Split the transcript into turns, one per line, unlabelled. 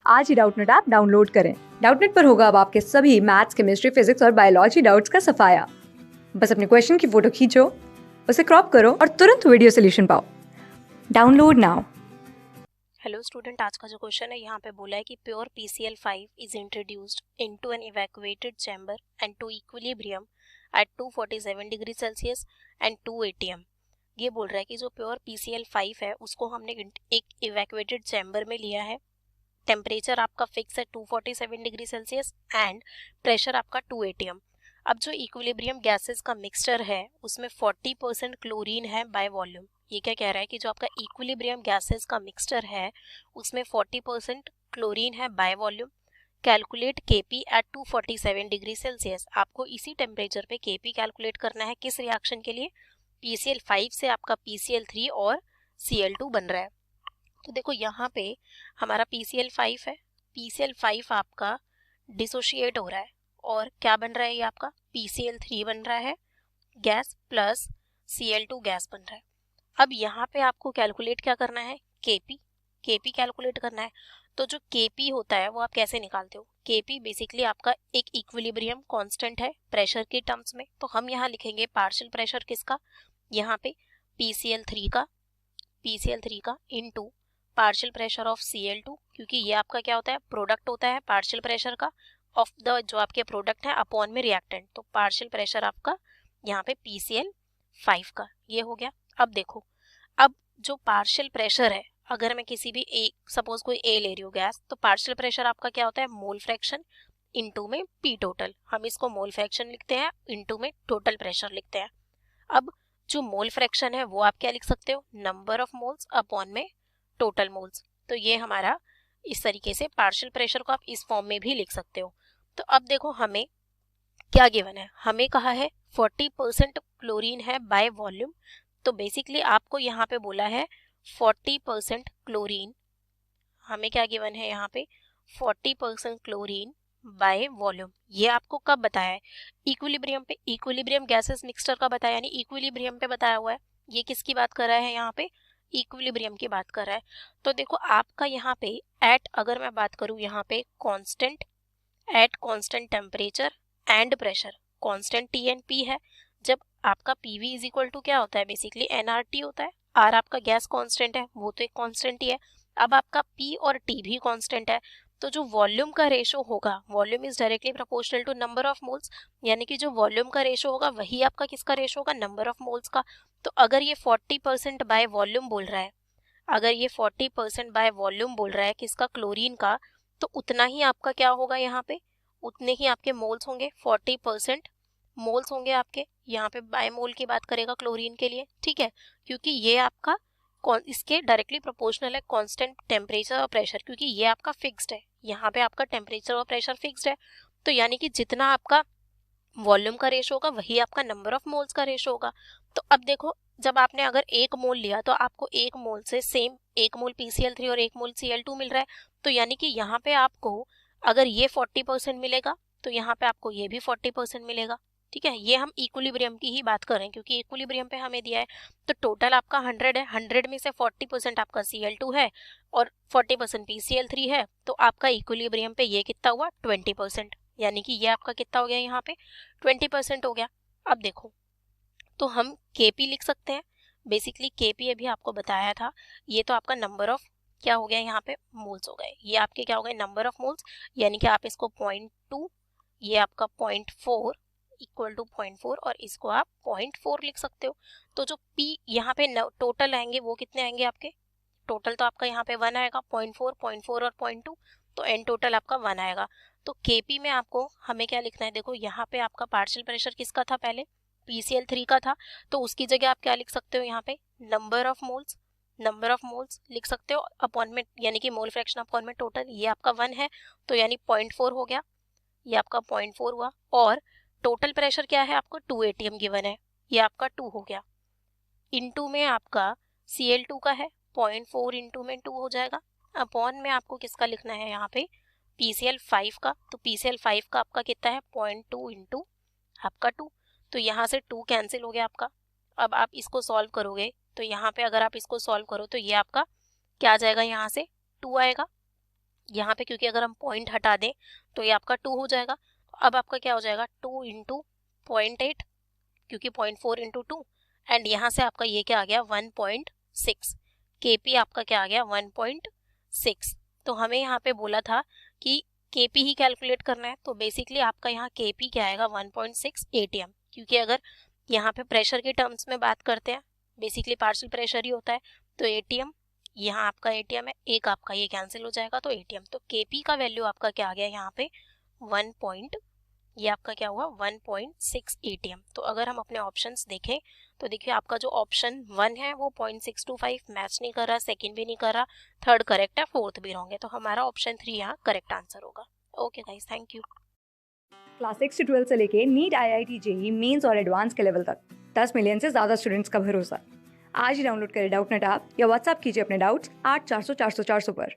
आज ही Doubtnut app download करें। Doubtnut पर होगा अब आपके सभी मैथ्स, केमिस्ट्री, फिजिक्स और बायोलॉजी डाउट्स का सफाया। बस अपने क्वेश्चन की फोटो खींचो, उसे क्रॉप करो और तुरंत वीडियो सोल्यूशन पाओ। Download now.
हेलो स्टूडेंट, आज का जो क्वेश्चन है यहाँ पे बोला है कि pure PCl5 is introduced into an evacuated chamber and to equilibrium at 247 degree Celsius and 2 atm। ये बोल रहा है कि जो प्योर PCl5 है उसको हमने एक इवैक्यूएटेड चैम्बर में लिया है। टेम्परेचर आपका फिक्स है 247 डिग्री सेल्सियस एंड प्रेशर आपका 2 atm। अब जो इक्विलिब्रियम गैसेस का मिक्सचर है उसमें 40% क्लोरीन है बाय वॉल्यूम। ये क्या कह रहा है कि जो आपका इक्विलिब्रियम गैसेस का मिक्सचर है उसमें 40% क्लोरीन है by volume. Calculate Kp at 247 degree Celsius. आपको इसी टेम्परेचर पे Kp कैलकुलेट करना है। किस रिएक्शन के लिए? PCl5 से आपका PCl3 और Cl2 बन रहा है। तो देखो यहाँ पे हमारा PCl5 है, PCl5 आपका डिसोशिएट हो रहा है और क्या बन रहा है? ये आपका PCl3 बन रहा है गैस प्लस Cl2 गैस बन रहा है। अब यहाँ पे आपको कैलकुलेट क्या करना है? Kp कैलकुलेट करना है। तो जो Kp होता है वो आप कैसे निकालते हो? Kp बेसिकली आपका एक इक्विलिब्रियम कांस्टेंट है प्रेशर के टर्म्स में। तो हम यहाँ लिखेंगे पार्शियल प्रेशर किसका? यहाँ पे PCl3 का into partial pressure of Cl2, क्योंकि ये आपका क्या होता है? प्रोडक्ट होता है पार्शियल प्रेशर का ऑफ द जो आपके प्रोडक्ट है अपॉन में रिएक्टेंट। तो पार्शियल प्रेशर आपका यहाँ पे PCl5 का ये हो गया। अब देखो, अब जो पार्शियल प्रेशर है, अगर मैं किसी भी एक सपोज कोई ए ले रही हूँ गैस, तो पार्शियल प्रेशर आपका क्या होता है? मोल फ्रैक्शन इनटू में पी टोटल। हम इसको मोल फ्रैक्शन लिखते हैं, इनटू में टोटल प्रेशर लिखते हैं। अब जो मोल फ्रैक्शन है वो आप क्या लिख सकते हो? नंबर ऑफ मोल्स अपॉन में टोटल मोल्स। तो ये हमारा इस तरीके से पार्शियल प्रेशर को आप इस फॉर्म में भी लिख सकते हो। तो अब देखो हमें क्या गिवन है? हमें कहा है 40% क्लोरीन है बाय वॉल्यूम। तो बेसिकली आपको यहाँ पे बोला है 40% क्लोरीन। हमें क्या गिवन है यहाँ पे? 40% क्लोरीन बाय वॉल्यूम। ये आपको कब बताया है? इक्विलिब्रियम पे, इक्विलिब्रियम गैसेस मिक्सचर का बताया, यानी इक्विलिब्रियम पे बताया हुआ है। ये किसकी बात कर रहा है यहाँ पे? इक्विलिब्रियम की बात कर रहा है। तो देखो आपका यहाँ पे एट, अगर मैं बात करूँ यहाँ पे constant, at constant temperature and pressure, constant T and P है। जब आपका PV इज इक्वल टू क्या होता है? बेसिकली nRT होता है। R आपका गैस कांस्टेंट है, वो तो एक कांस्टेंट ही है। अब आपका P और T भी कांस्टेंट है। तो जो वॉल्यूम का रेशो होगा, volume is directly proportional to number of moles, यानी कि जो वॉल्यूम का रेशो होगा वही आपका किसका रेशो होगा? नंबर ऑफ मोल्स का। तो अगर ये 40% बाय वॉल्यूम बोल रहा है, अगर ये 40% बाय वॉल्यूम बोल रहा है किसका? क्लोरीन का, तो उतना ही आपका क्या होगा यहाँ पे? उतने ही आपके मोल्स होंगे। 40% मोल्स होंगे आपके। यहाँ पे बाय मोल की बात करेगा क्लोरीन के लिए, ठीक है, क्योंकि ये आपका इसके डायरेक्टली प्रोपोर्शनल है कांस्टेंट टेम्परेचर और प्रेशर, क्योंकि ये आपका फिक्स्ड है। यहाँ पे आपका टेम्परेचर और प्रेशर फिक्स्ड है। तो यानी कि जितना आपका वॉल्यूम का रेशो होगा वही आपका नंबर ऑफ मोल्स का रेशो होगा। तो अब देखो, जब आपने अगर एक मोल लिया तो आपको एक मोल से सेम एक मोल PCl3 और एक मोल Cl2 मिल रहा है। तो यानी कि यहाँ पे आपको अगर ये 40% मिलेगा तो यहाँ पे आपको ये भी 40% मिलेगा। ठीक है, ये हम इक्विलिब्रियम की ही बात कर रहे हैं क्योंकि इक्विलिब्रियम पे हमें दिया है। तो टोटल आपका 100 है, 100 में से 40% आपका Cl2 है और 40% PCl3 है। तो आपका इक्विलिब्रियम पे ये कितना हुआ? 20%। यानी कि ये आपका कितना हो गया? यहाँ पे 20% हो गया। अब देखो, तो हम Kp लिख सकते हैं। बेसिकली Kp अभी आपको बताया था, ये तो आपका नंबर ऑफ क्या हो गया? यहाँ पे मोल्स हो गए। ये आपके क्या हो गए? Number of moles. यानी कि आप इसको 0.2, ये आपका 0.4 इक्वल टू 0.4 और इसको आप 0.4 लिख सकते हो। तो जो P यहाँ पे टोटल आएंगे वो कितने आएंगे आपके? टोटल तो आपका यहाँ पे 1 आएगा, 0.4, 0.4 और 0.2, तो एन टोटल आपका 1 आएगा। तो Kp में आपको हमें क्या लिखना है? देखो यहाँ पे आपका पार्शियल प्रेशर किसका था? पहले PCl3 का था। तो उसकी जगह आप क्या लिख सकते हो? यहाँ पे number of moles, number of moles लिख सकते हो अपॉन में, यानी कि मोल फ्रैक्शन अपॉन में टोटल। ये आपका 1 है तो यानी 0.4 हो गया, ये आपका 0.4 हुआ। और टोटल प्रेशर क्या है? आपको 2 atm गिवन है, ये आपका 2 हो गया। इनटू में आपका Cl2 का है 0.4 इंटू में 2 हो जाएगा। अपॉन में आपको किसका लिखना है यहाँ पे? PCl5 का। तो PCl5 का आपका कितना है? 0.2 इंटू आपका 2। तो यहाँ से 2 कैंसिल हो गया आपका। अब आप इसको सॉल्व करोगे तो यहाँ पे अगर आप इसको सॉल्व करो तो ये आपका क्या आ जाएगा? यहाँ से 2 आएगा। यहाँ पे क्योंकि अगर हम पॉइंट हटा दें तो ये आपका 2 हो जाएगा। अब आपका क्या हो जाएगा 2 इंटू 0.8 क्योंकि 0.4 इंटू 2 एंड यहाँ से आपका ये क्या आ गया 1.6। केपी आपका क्या आ गया 1.6। तो हमें यहाँ पे बोला था कि केपी ही कैलकुलेट करना है, तो बेसिकली आपका यहाँ केपी क्या आएगा 1.6 एटीएम, क्योंकि अगर यहाँ पे प्रेशर के टर्म्स में बात करते हैं बेसिकली पार्शियल प्रेशर ही होता है, तो एटीएम यहाँ आपका एटीएम है, एक आपका ये कैंसिल हो जाएगा तो एटीएम। तो केपी का वैल्यू आपका क्या आ गया यहाँ पे 1. ये आपका क्या हुआ 1.6 एटीएम। तो अगर हम अपने ऑप्शंस देखें तो देखिए आपका जो ऑप्शन 1 है वो 0.625 मैच नहीं कर रहा, सेकंड भी नहीं कर रहा, थर्ड करेक्ट है, फोर्थ भी रॉन्ग है, तो हमारा ऑप्शन 3 यहाँ करेक्ट आंसर होगा। Okay guys, thank you.
Class 6 से 12 से लेके नीट, IIT, जेईई मेंस और एडवांस के लेवल तक 10 मिलियन से ज़्यादा स्टूडेंट्स का भरोसा। आज ही डाउनलोड करें डाउटनेट ऐप या व्हाट्सएप कीजिए अपने डाउट्स 8400 400 400 पर।